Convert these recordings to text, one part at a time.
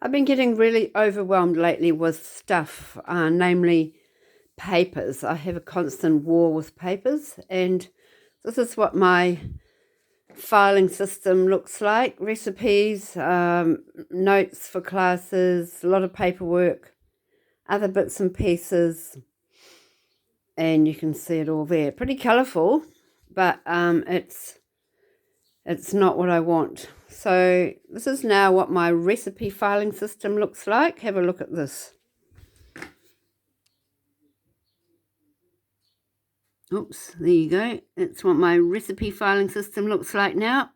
I've been getting really overwhelmed lately with stuff, namely papers. I have a constant war with papers, and this is what my filing system looks like. Recipes, notes for classes, a lot of paperwork, other bits and pieces, and you can see it all there. Pretty colourful, but it's not what I want. So this is now what my recipe filing system looks like. Have a look at this. Oops, there you go. That's what my recipe filing system looks like now.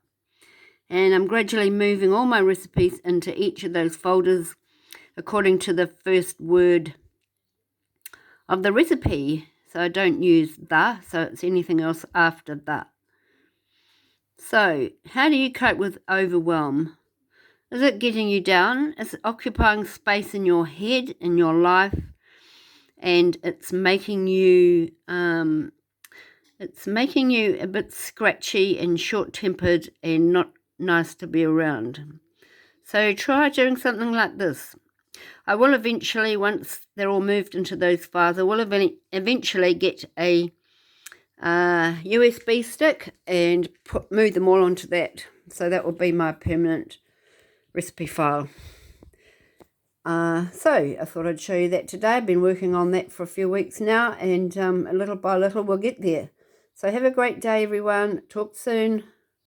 And I'm gradually moving all my recipes into each of those folders according to the first word of the recipe. So I don't use the, so it's anything else after that. So how do you cope with overwhelm? Is it getting you down? Is it occupying space in your head, in your life? And it's making you a bit scratchy and short-tempered and not nice to be around. So try doing something like this. I will eventually, once they're all moved into those files, I will eventually get a USB stick and move them all onto that. So that will be my permanent recipe file. So I thought I'd show you that today. I've been working on that for a few weeks now, and little by little we'll get there. So have a great day, everyone. Talk soon.